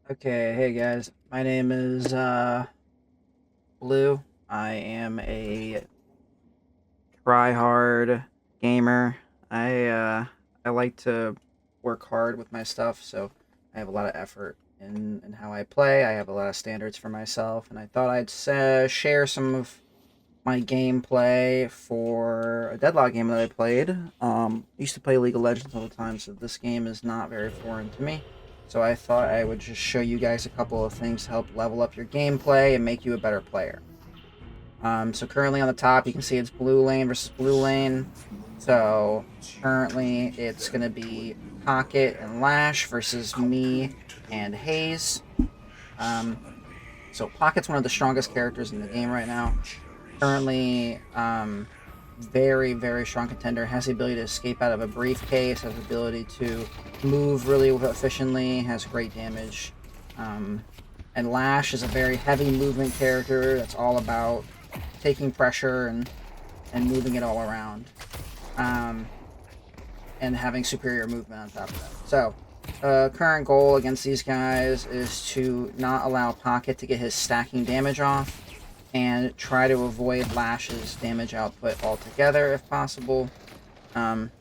Okay, hey guys. My name is Blue. I am a try-hard gamer. I like to work hard with my stuff, so I have a lot of effort in how I play. I have a lot of standards for myself, and I thought I'd share some of my gameplay for a deadlock game that I played. Used to play League of Legends all the time, so this game is not very foreign to me. So I thought I would just show you guys a couple of things to help level up your gameplay and make you a better player. So currently on the top, you can see it's blue lane versus blue lane. So currently it's going to be Pocket and Lash versus me and Haze. Um, so Pocket's one of the strongest characters in the game right now. Currently, very, very strong contender. Has the ability to escape out of a briefcase. Has the ability to move really efficiently. Has great damage. And Lash is a very heavy movement character. That's all about taking pressure and moving it all around. And having superior movement on top of that. So, current goal against these guys is to not allow Pocket to get his stacking damage off and try to avoid Lash's damage output altogether if possible, and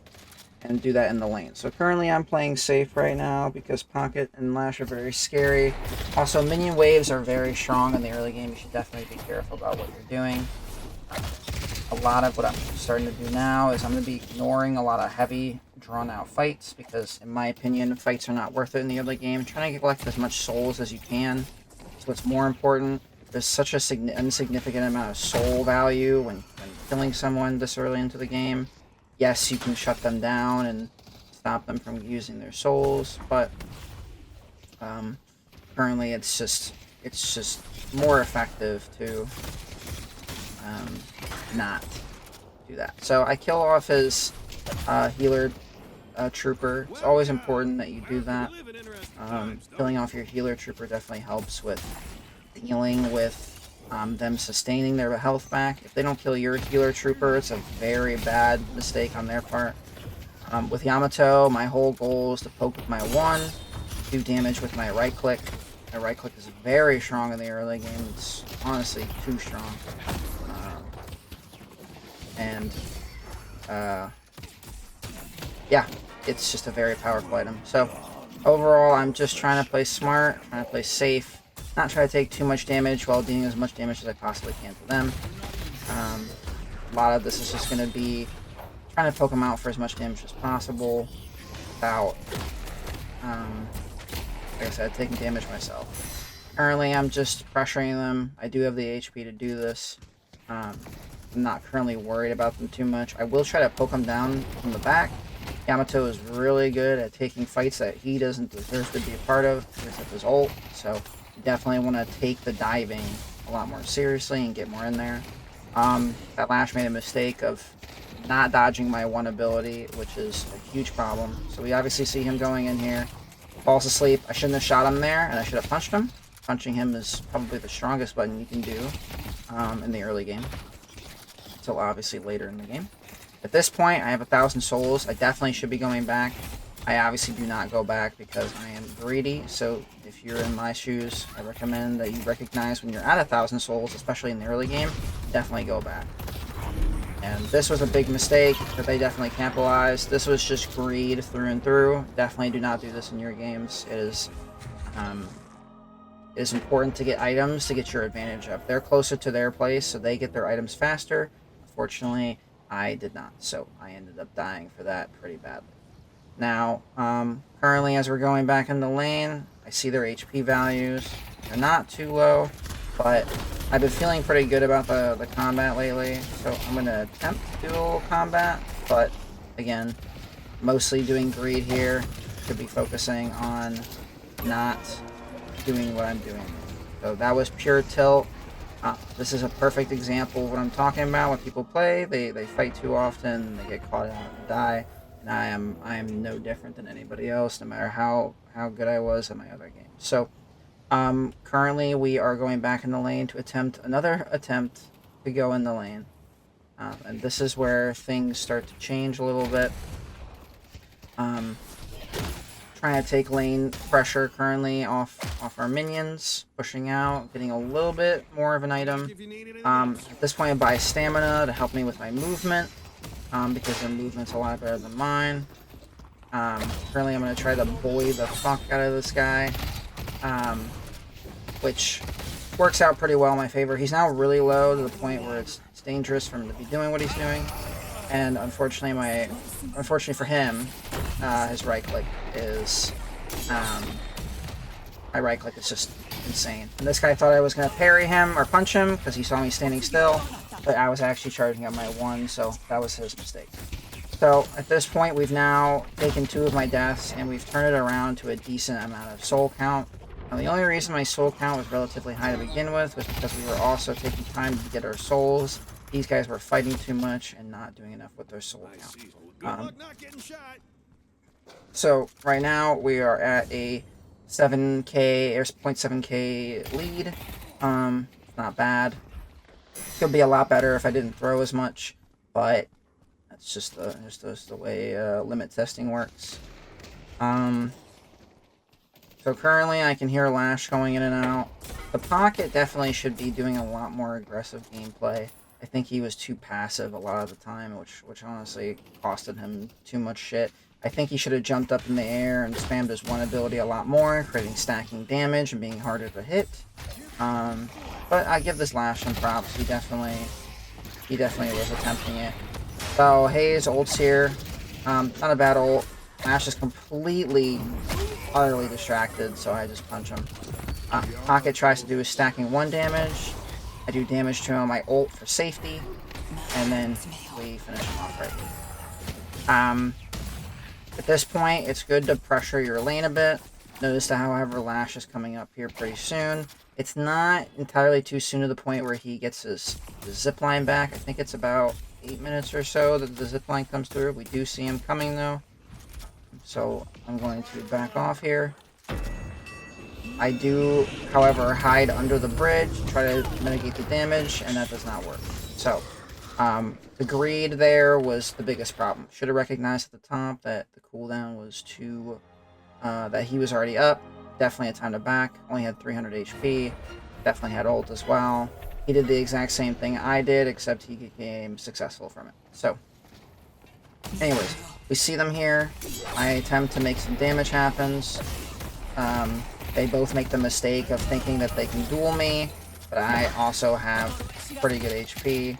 do that in the lane. So currently I'm playing safe right now because Pocket and Lash are very scary. Also, minion waves are very strong in the early game. You should definitely be careful about what you're doing. A lot of what I'm starting to do now is I'm going to be ignoring a lot of heavy, drawn-out fights because, in my opinion, fights are not worth it in the early game. Trying to collect as much souls as you can is what's more important. There's such a insignificant amount of soul value when killing someone this early into the game. Yes, you can shut them down and stop them from using their souls, but currently it's just more effective to not do that. So I kill off his healer trooper. It's always important that you do that. Killing off your healer trooper definitely helps with dealing with them sustaining their health back. If they don't kill your healer trooper, it's a very bad mistake on their part. With Yamato, my whole goal is to poke with my 1, do damage with my right click. My right click is very strong in the early game. It's honestly too strong. And yeah, it's just a very powerful item. So overall, I'm just trying to play smart, trying to play safe, not try to take too much damage while dealing as much damage as I possibly can to them. A lot of this is just going to be trying to poke them out for as much damage as possible without, like I said, taking damage myself. Currently, I'm just pressuring them. I do have the HP to do this. I'm not currently worried about them too much. I will try to poke them down from the back. Yamato is really good at taking fights that he doesn't deserve to be a part of because of his ult, so you definitely want to take the diving a lot more seriously and get more in there. That Lash made a mistake of not dodging my 1 ability, which is a huge problem. So we obviously see him going in here, falls asleep. I shouldn't have shot him there, and I should have punched him. Punching him is probably the strongest button you can do in the early game, until obviously later in the game. At this point, I have 1,000 souls. I definitely should be going back. I obviously do not go back because I am greedy, so if you're in my shoes, I recommend that you recognize when you're at 1,000 souls, especially in the early game, definitely go back. And this was a big mistake that they definitely capitalized. This was just greed through and through. Definitely do not do this in your games. It is important to get items to get your advantage up. They're closer to their place, so they get their items faster. Unfortunately, I did not, so I ended up dying for that pretty badly. Now, currently as we're going back in the lane, I see their HP values. They're not too low, but I've been feeling pretty good about the combat lately, so I'm going to attempt to do a little combat, but again, mostly doing greed here. Could be focusing on not doing what I'm doing. So that was pure tilt. This is a perfect example of what I'm talking about. When people play, they fight too often, they get caught out and die. And I am no different than anybody else, no matter how good I was in my other games. So currently we are going back in the lane to attempt another attempt to go in the lane. And this is where things start to change a little bit. Trying trying to take lane pressure currently off our minions, pushing out, getting a little bit more of an item. At this point I buy stamina to help me with my movement, because their movement's a lot better than mine. Currently I'm going to try to bully the fuck out of this guy, which works out pretty well in my favor. He's now really low to the point where it's dangerous for him to be doing what he's doing. And unfortunately for him, his right click is, my right click is just insane. And this guy thought I was going to parry him or punch him because he saw me standing still, but I was actually charging up my 1, so that was his mistake. So at this point, we've now taken 2 of my deaths, and we've turned it around to a decent amount of soul count. Now, the only reason my soul count was relatively high to begin with was because we were also taking time to get our souls. These guys were fighting too much and not doing enough with their soul count. So right now we are at a 7k or 0.7k lead. Not bad. Could be a lot better if I didn't throw as much, but that's just the way limit testing works. So currently I can hear Lash going in and out. The Pocket definitely should be doing a lot more aggressive gameplay. I think he was too passive a lot of the time, which honestly costed him too much shit. I think he should have jumped up in the air and spammed his 1 ability a lot more, creating stacking damage and being harder to hit. But I give this Lash some props. He definitely was attempting it. So Hayes ults here. Not a bad ult. Lash is completely, utterly distracted, so I just punch him. Pocket tries to do his stacking 1 damage. I do damage to him on my ult for safety, and then we finish him off right here. At this point, it's good to pressure your lane a bit. Notice that, however, Lash is coming up here pretty soon. It's not entirely too soon to the point where he gets his zipline back. I think it's about 8 minutes or so that the zipline comes through. We do see him coming, though. So I'm going to back off here. I do, however, hide under the bridge, try to mitigate the damage, and that does not work. So, the greed there was the biggest problem. Should have recognized at the top that the cooldown was too, that he was already up. Definitely a time to back. Only had 300 HP. Definitely had ult as well. He did the exact same thing I did, except he became successful from it. So, anyways, we see them here. I attempt to make some damage happens. They both make the mistake of thinking that they can duel me, but I also have pretty good HP.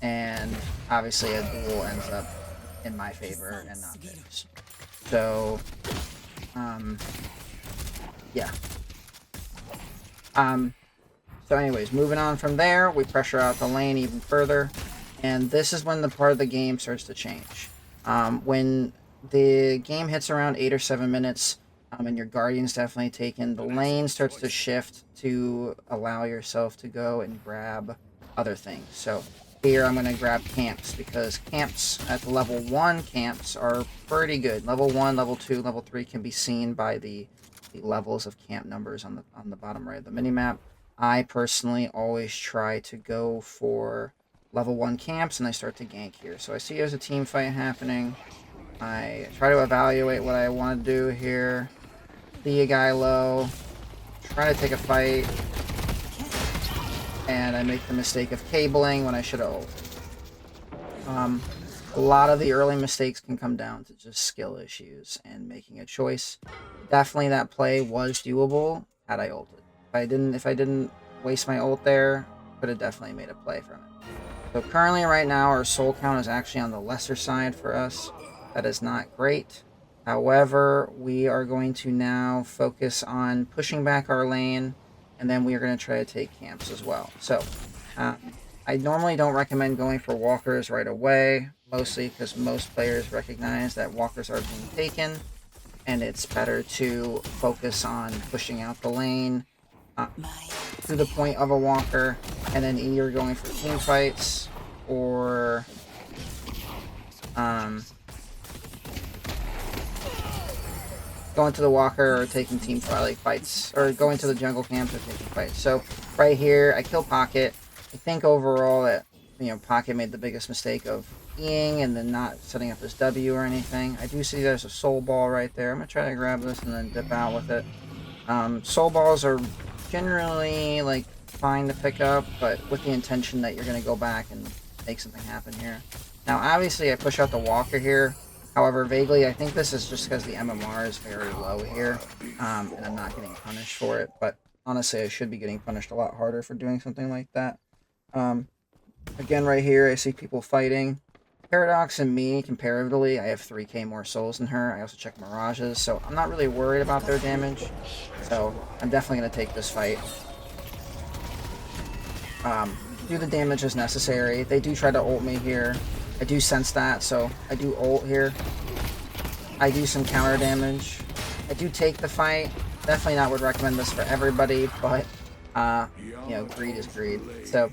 And obviously a duel ends up in my favor and not theirs. So, yeah. So anyways, moving on from there, we pressure out the lane even further, and this is when the part of the game starts to change. When the game hits around 8 or 7 minutes, and your Guardian's definitely taken, the lane starts to shift to allow yourself to go and grab other things. So here I'm going to grab camps, because camps at the level 1 camps are pretty good. Level 1, level 2, level 3 can be seen by the levels of camp numbers on the bottom right of the minimap. I personally always try to go for level 1 camps, and I start to gank here. So I see there's a team fight happening. I try to evaluate what I want to do here. See a guy low, try to take a fight, and I make the mistake of cabling when I should have ulted. A lot of the early mistakes can come down to just skill issues and making a choice. Definitely that play was doable had I ulted. If I didn't waste my ult there, could have definitely made a play from it. So currently right now our soul count is actually on the lesser side for us. That is not great. However, we are going to now focus on pushing back our lane, and then we are going to try to take camps as well. So, I normally don't recommend going for walkers right away, mostly because most players recognize that walkers are being taken, and it's better to focus on pushing out the lane to the point of a walker, and then either going for team fights or going to the walker or taking team fights, or going to the jungle camps or taking fights. So right here, I kill Pocket. I think overall that, Pocket made the biggest mistake of Eing and then not setting up his W or anything. I do see there's a soul ball right there. I'm going to try to grab this and then dip out with it. Soul balls are generally like fine to pick up, but with the intention that you're going to go back and make something happen here. Now, obviously, I push out the walker here. However, vaguely, I think this is just because the MMR is very low here, and I'm not getting punished for it. But honestly, I should be getting punished a lot harder for doing something like that. Again, right here, I see people fighting. Paradox and me, comparatively, I have 3k more souls than her. I also check Mirages, so I'm not really worried about their damage. So I'm definitely going to take this fight. Do the damage as necessary. They do try to ult me here. I do sense that, so I do ult here. I do some counter damage. I do take the fight. Definitely not would recommend this for everybody, but you know, greed is greed. So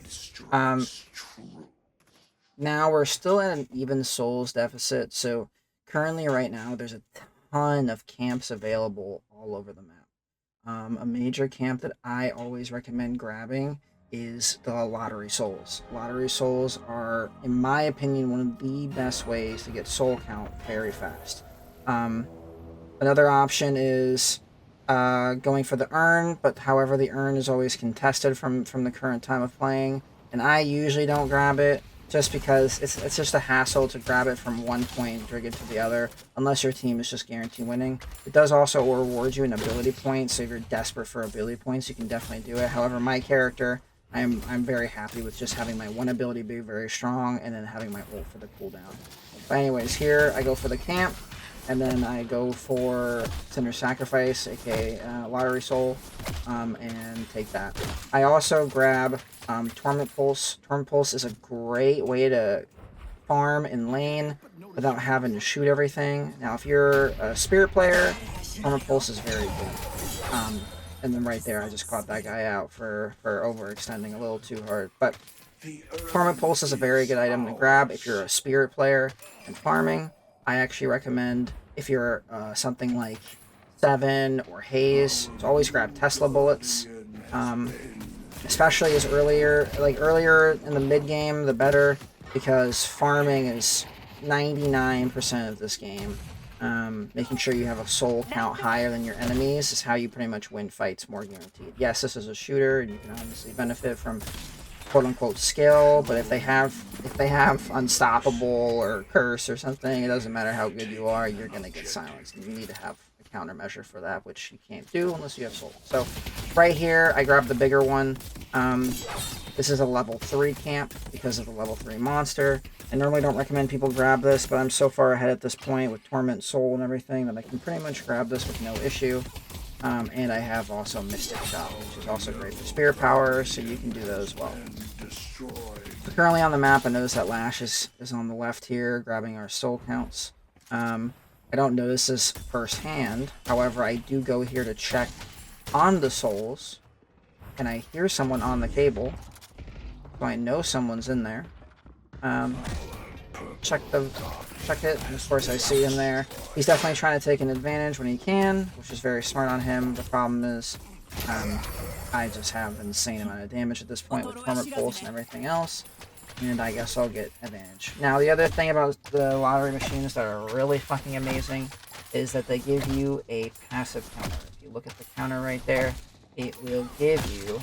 now we're still at an even souls deficit. So currently right now there's a ton of camps available all over the map. A major camp that I always recommend grabbing is the lottery souls. Lottery souls are, in my opinion, one of the best ways to get soul count very fast. Another option is going for the urn, but however the urn is always contested from the current time of playing, and I usually don't grab it just because it's just a hassle to grab it from one point and drag it to the other, unless your team is just guaranteed winning. It does also reward you an ability point, so if you're desperate for ability points, you can definitely do it. However, my character, I'm very happy with just having my one ability be very strong and then having my ult for the cooldown. But anyways, here I go for the camp, and then I go for Cinder Sacrifice, aka Lottery Soul, and take that. I also grab Torment Pulse. Torment Pulse is a great way to farm in lane without having to shoot everything. Now, if you're a Spirit player, Torment Pulse is very good. And then right there, I just caught that guy out for overextending a little too hard. But Torment Pulse is a very good item to grab if you're a Spirit player and farming. I actually recommend, if you're something like Seven or Haze, to always grab Tesla bullets. Especially as earlier in the mid game, the better, because farming is 99% of this game. Making sure you have a soul count higher than your enemies is how you pretty much win fights more guaranteed. Yes, this is a shooter, and you can obviously benefit from quote-unquote skill, but if they have unstoppable or curse or something, it doesn't matter how good you are, you're gonna get silenced, and you need to have a countermeasure for that, which you can't do unless you have soul. So right here I grabbed the bigger one. This is a level 3 camp because of the level 3 monster. I normally don't recommend people grab this, but I'm so far ahead at this point with Torment Soul and everything that I can pretty much grab this with no issue. And I have also Mystic Shot, which is also great for Spirit Power, so you can do that as well. So currently on the map, I notice that Lash is on the left here, grabbing our soul counts. I don't notice this firsthand, however, I do go here to check on the souls, and I hear someone on the cable, so I know someone's in there. Check it, and of course I see him there. He's definitely trying to take an advantage when he can, which is very smart on him. The problem is, I just have an insane amount of damage at this point with Torment Pulse and everything else, and I guess I'll get advantage. Now, the other thing about the lottery machines that are really fucking amazing is that they give you a passive counter. If you look at the counter right there, it will give you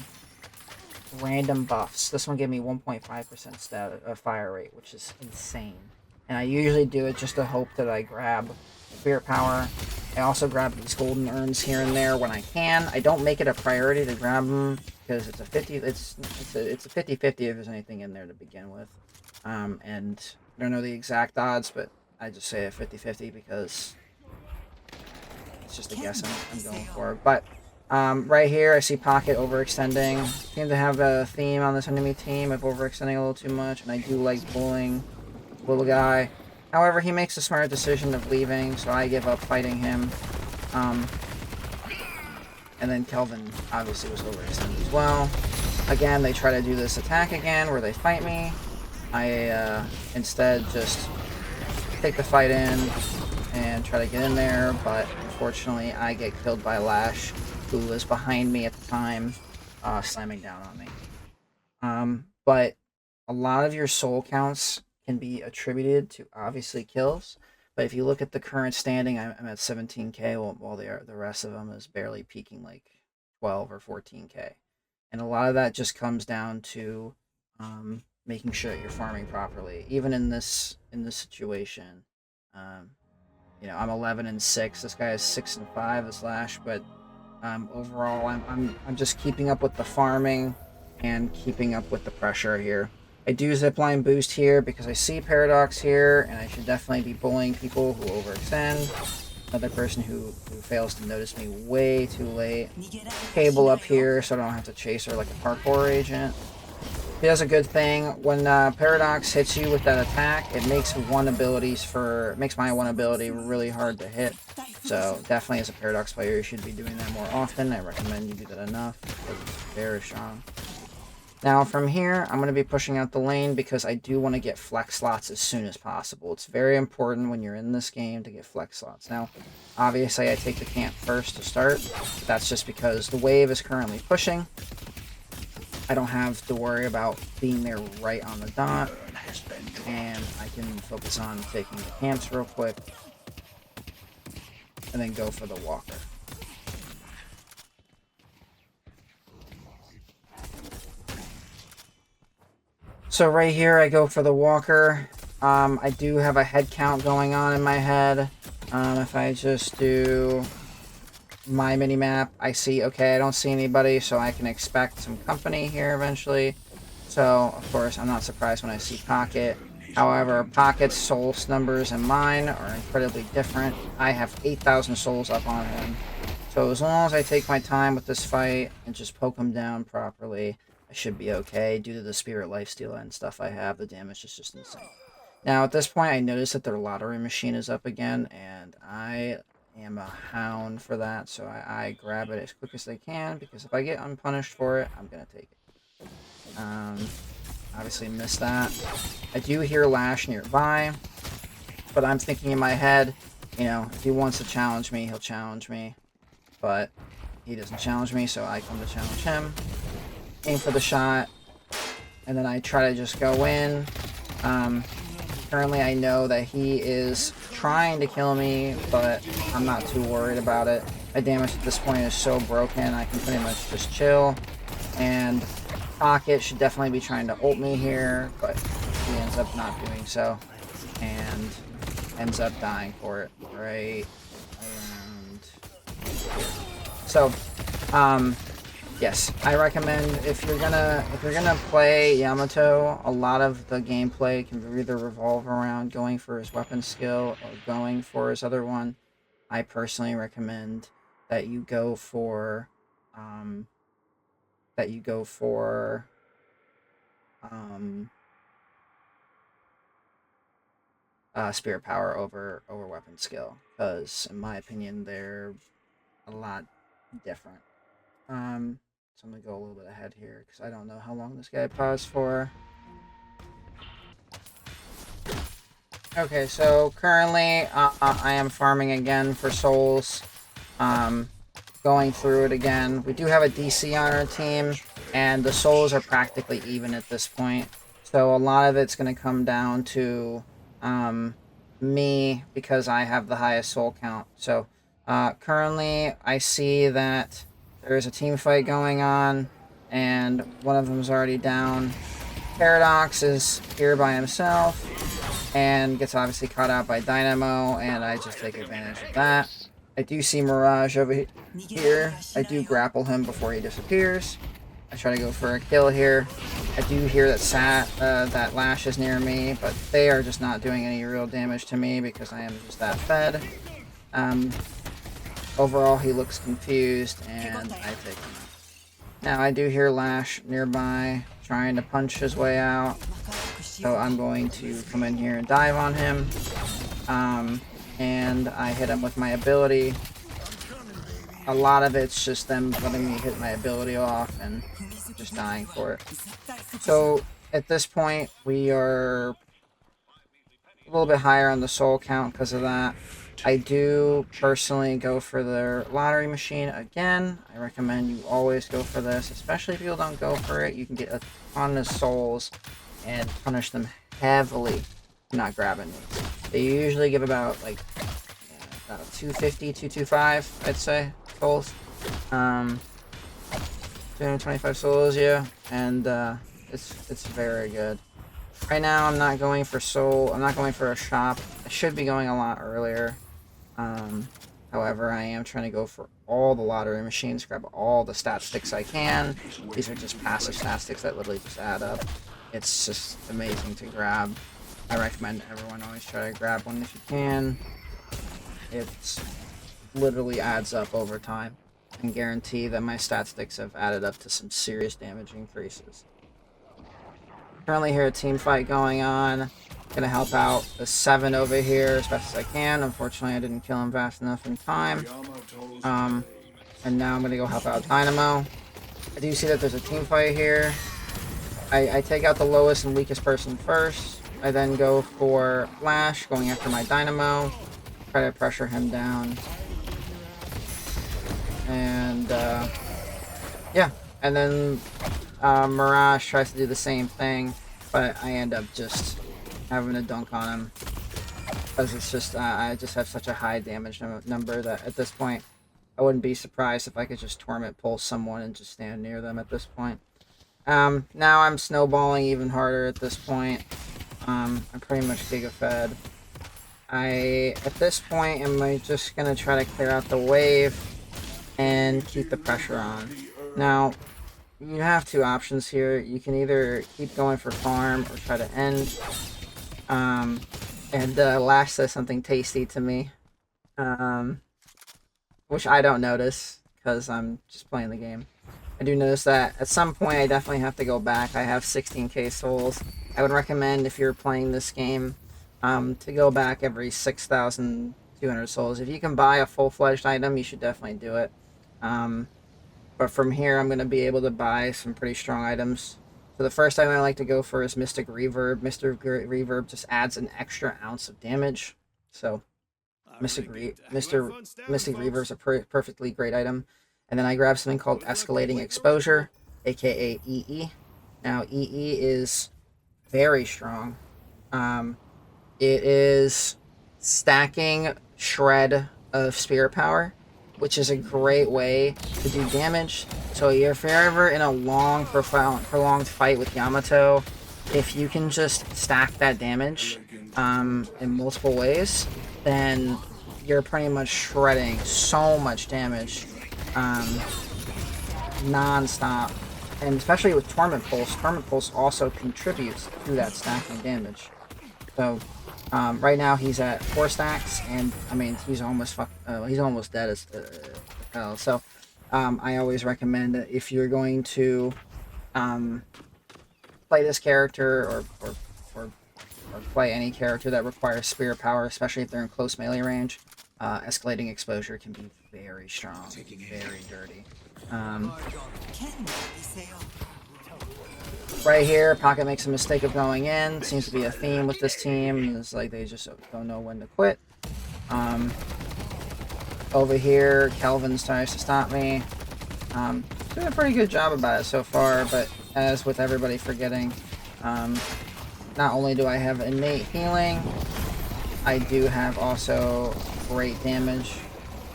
random buffs. This one gave me 1.5% fire rate, which is insane. And I usually do it just to hope that I grab Spirit Power. I also grab these golden urns here and there when I can. I don't make it a priority to grab them because it's a 50-50 if there's anything in there to begin with. And I don't know the exact odds, but I just say a 50-50 because it's just a guess I'm going for. But right here, I see Pocket overextending. Seem to have a theme on this enemy team of overextending a little too much, and I do like bullying little guy. However, he makes a smart decision of leaving, so I give up fighting him. And then Kelvin obviously was overextended as well. Again, they try to do this attack again where they fight me. I instead just take the fight in and try to get in there, but unfortunately I get killed by Lash, who was behind me at the time, slamming down on me. But a lot of your soul counts can be attributed to obviously kills. But if you look at the current standing, I'm at 17k, while the rest of them is barely peaking like 12 or 14k. And a lot of that just comes down to making sure that you're farming properly. Even in this situation, um, I'm 11-6. This guy is 6-5 this Lash, but overall, I'm just keeping up with the farming and keeping up with the pressure here. I do zipline boost here because I see Paradox here, and I should definitely be bullying people who overextend. Another person who fails to notice me way too late. Cable up here so I don't have to chase her like a parkour agent. He does a good thing. When Paradox hits you with that attack, it makes my one ability really hard to hit. So definitely as a Paradox player, you should be doing that more often. I recommend you do that enough because it's very strong. Now from here, I'm going to be pushing out the lane because I do want to get flex slots as soon as possible. It's very important when you're in this game to get flex slots. Now, obviously I take the camp first to start. That's just because the wave is currently pushing. I don't have to worry about being there right on the dot. And I can focus on taking the camps real quick. And then go for the walker. So right here, I go for the walker. I do have a head count going on in my head. If I just do my mini-map, I see, okay, I don't see anybody, so I can expect some company here eventually. So, of course, I'm not surprised when I see Pocket. However, Pocket's soul numbers and mine are incredibly different. I have 8,000 souls up on him. So as long as I take my time with this fight and just poke him down properly, I should be okay. Due to the spirit lifesteal and stuff I have, the damage is just insane. Now, at this point, I notice that their lottery machine is up again, and I am a hound for that, so I grab it as quick as I can, because if I get unpunished for it, I'm going to take it. Obviously missed that. I do hear Lash nearby, but I'm thinking in my head, if he wants to challenge me, he'll challenge me, but he doesn't challenge me, so I come to challenge him. Aim for the shot, and then I try to just go in. Currently I know that he is trying to kill me, but I'm not too worried about it. My damage at this point is so broken, I can pretty much just chill. And Pocket should definitely be trying to ult me here, but he ends up not doing so. And ends up dying for it right around here. So, yes, I recommend if you're gonna play Yamato, a lot of the gameplay can either revolve around going for his weapon skill or going for his other one. I personally recommend that you go for spirit power over weapon skill, because in my opinion they're a lot different. So I'm gonna go a little bit ahead here because I don't know how long this guy paused for. Okay, so currently I am farming again for souls. Going through it again. We do have a DC on our team, and the souls are practically even at this point. So a lot of it's going to come down to me, because I have the highest soul count. So currently I see that there's a team fight going on, and one of them is already down. Paradox is here by himself and gets obviously caught out by Dynamo, and I just take advantage of that. I do see Mirage over here. I do grapple him before he disappears. I try to go for a kill here. I do hear that that Lash is near me, but they are just not doing any real damage to me because I am just that fed. Overall, he looks confused, and I take him out. Now, I do hear Lash nearby, trying to punch his way out. So I'm going to come in here and dive on him. And I hit him with my ability. A lot of it's just them letting me hit my ability off and just dying for it. So at this point, we are a little bit higher on the soul count because of that. I do personally go for the lottery machine again. I recommend you always go for this, especially if people don't go for it. You can get a ton of souls and punish them heavily for not grabbing me. They usually give about like about 250, 225, I'd say, souls. 225 souls, yeah, and it's very good. Right now, I'm not going for soul. I'm not going for a shop. I should be going a lot earlier. However, I am trying to go for all the lottery machines, grab all the stat sticks I can. These are just passive stat sticks that literally just add up. It's just amazing to grab. I recommend everyone always try to grab one if you can. It's literally adds up over time. I can guarantee that my stat sticks have added up to some serious damage increases. Currently hear a team fight going on. Gonna help out the 7 over here as best as I can. Unfortunately, I didn't kill him fast enough in time. And now I'm gonna go help out Dynamo. I do see that there's a team fight here. I take out the lowest and weakest person first. I then go for Flash, going after my Dynamo. Try to pressure him down. And, yeah. And then Mirage tries to do the same thing, but I end up just having a dunk on him. Because it's just, I just have such a high damage number that at this point, I wouldn't be surprised if I could just Torment Pulse someone and just stand near them at this point. Now I'm snowballing even harder at this point. I'm pretty much Giga Fed. At this point, am just going to try to clear out the wave and keep the pressure on. Now, you have two options here. You can either keep going for farm or try to end. And Lash says something tasty to me. Which I don't notice, because I'm just playing the game. I do notice that at some point I definitely have to go back. I have 16k souls. I would recommend, if you're playing this game, to go back every 6,200 souls. If you can buy a full-fledged item, you should definitely do it. But from here, I'm going to be able to buy some pretty strong items. So the first item I like to go for is Mystic Reverb. Mystic Reverb just adds an extra ounce of damage. So Mystic Reverb is a perfectly great item. And then I grab something called Escalating Exposure, aka EE. Now, EE is very strong. It is stacking shred of spirit power, which is a great way to do damage. So if you're ever in a long, prolonged fight with Yamato, if you can just stack that damage in multiple ways, then you're pretty much shredding so much damage non-stop. And especially with Torment Pulse also contributes to that stacking damage. So right now he's at 4 stacks, and I mean he's almost dead as hell. So I always recommend that if you're going to play this character or play any character that requires spirit power, especially if they're in close melee range, Escalating Exposure can be very strong, very dirty. Right here, Pocket makes a mistake of going in. Seems to be a theme with this team. It's like they just don't know when to quit. Over here, Kelvin tries to stop me. Doing a pretty good job about it so far, but as with everybody forgetting, not only do I have innate healing, I do have also great damage.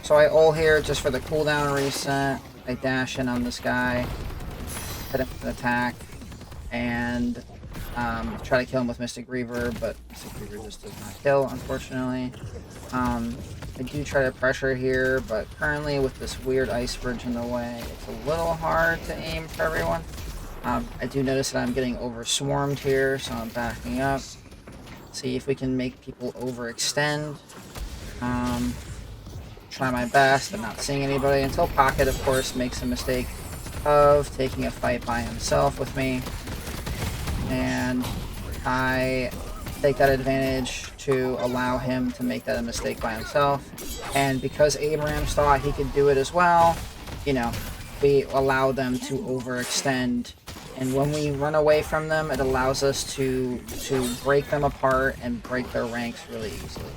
So I ult here just for the cooldown reset. I dash in on this guy, hit him with an attack, and try to kill him with Mystic Reverb, but Mystic Reverb just does not kill, unfortunately. I do try to pressure here, but currently with this weird ice bridge in the way, it's a little hard to aim for everyone. I do notice that I'm getting over swarmed here, so I'm backing up. See if we can make people overextend. Try my best. I'm not seeing anybody until Pocket, of course, makes a mistake of taking a fight by himself with me. And I take that advantage to allow him to make that a mistake by himself. And because Abrams thought he could do it as well, you know, we allow them to overextend. And when we run away from them, it allows us to break them apart and break their ranks really easily.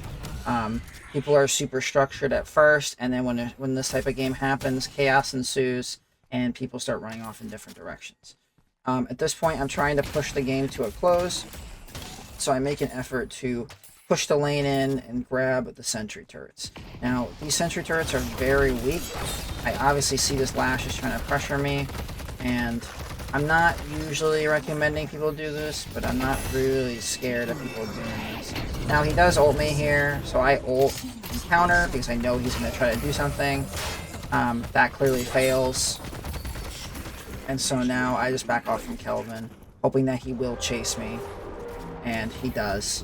People are super structured at first, and then when this type of game happens, chaos ensues, and people start running off in different directions. At this point, I'm trying to push the game to a close, so I make an effort to push the lane in and grab the sentry turrets. Now, these sentry turrets are very weak. I obviously see this Lash is trying to pressure me, and I'm not usually recommending people do this, but I'm not really scared of people doing this. Now, he does ult me here, so I ult and counter because I know he's going to try to do something. That clearly fails. And so now I just back off from Kelvin, hoping that he will chase me. And he does.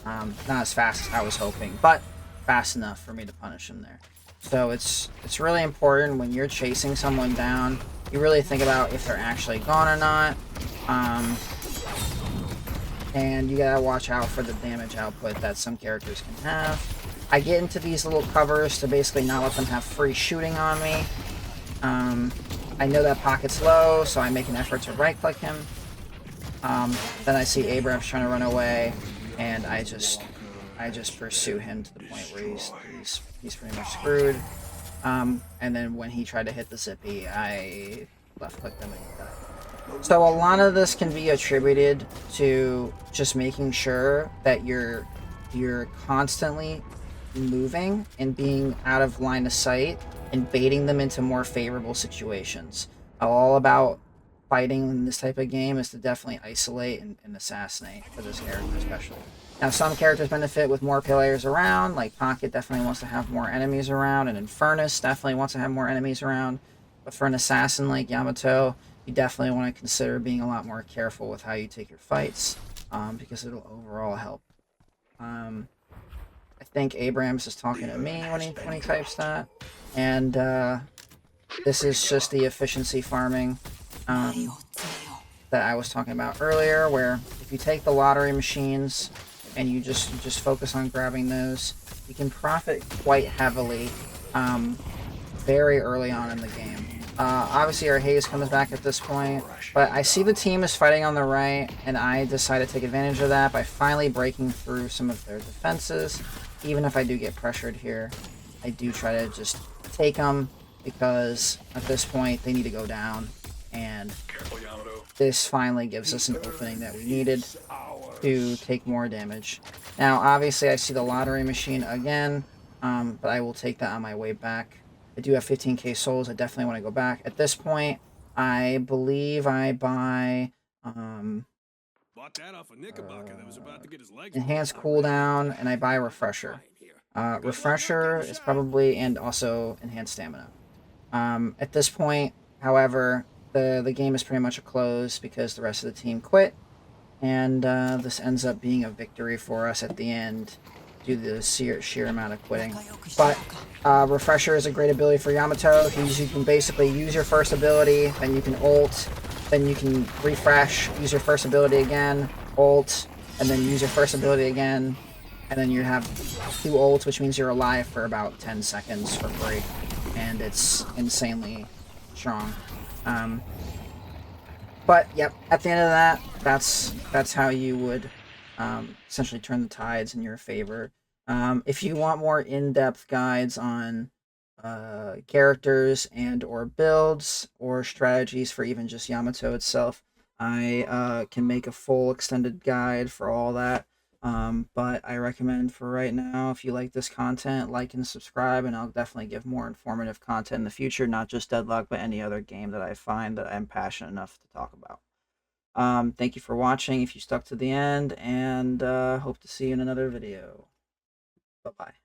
Not as fast as I was hoping, but fast enough for me to punish him there. So it's really important when you're chasing someone down, you really think about if they're actually gone or not. And you gotta watch out for the damage output that some characters can have. I get into these little covers to basically not let them have free shooting on me. I know that pocket's low, so I make an effort to right-click him. Then I see Abrams trying to run away, and I just pursue him to the point where he's pretty much screwed. And then when he tried to hit the zippy, I left-clicked him and he died. So a lot of this can be attributed to just making sure that you're constantly moving and being out of line of sight and baiting them into more favorable situations. All about fighting in this type of game is to definitely isolate and assassinate for this character especially. Now some characters benefit with more players around, like Pocket definitely wants to have more enemies around, and Infernus definitely wants to have more enemies around. But for an assassin like Yamato, you definitely want to consider being a lot more careful with how you take your fights, because it'll overall help. I think Abrams is talking to me when he types that, and this is just the efficiency farming that I was talking about earlier, where if you take the lottery machines and you just focus on grabbing those, you can profit quite heavily very early on in the game. Obviously our haze comes back at this point, but I see the team is fighting on the right, and I decide to take advantage of that by finally breaking through some of their defenses. Even if I do get pressured here, I do try to just take them, because at this point they need to go down, and this finally gives us an opening that we needed to take more damage. Now obviously I see the lottery machine again, but I will take that on my way back. I do have 15k souls. I definitely want to go back. At this point, I believe I buy enhanced cooldown, and I buy refresher. Refresher is probably, and also enhanced stamina. At this point, however, the game is pretty much a close because the rest of the team quit, and this ends up being a victory for us at the end due to the sheer amount of quitting. But refresher is a great ability for Yamato. You can basically use your first ability, then you can ult, then you can refresh, use your first ability again, ult, and then use your first ability again, and then you have 2 ults, which means you're alive for about 10 seconds for free, and it's insanely strong. But yep, at the end of that, that's how you would essentially turn the tides in your favor. If you want more in-depth guides on characters and or builds or strategies for even just Yamato itself, I can make a full extended guide for all that. But I recommend for right now, if you like this content, like and subscribe, and I'll definitely give more informative content in the future, not just Deadlock, but any other game that I find that I'm passionate enough to talk about. Thank you for watching if you stuck to the end, and hope to see you in another video. Bye-bye.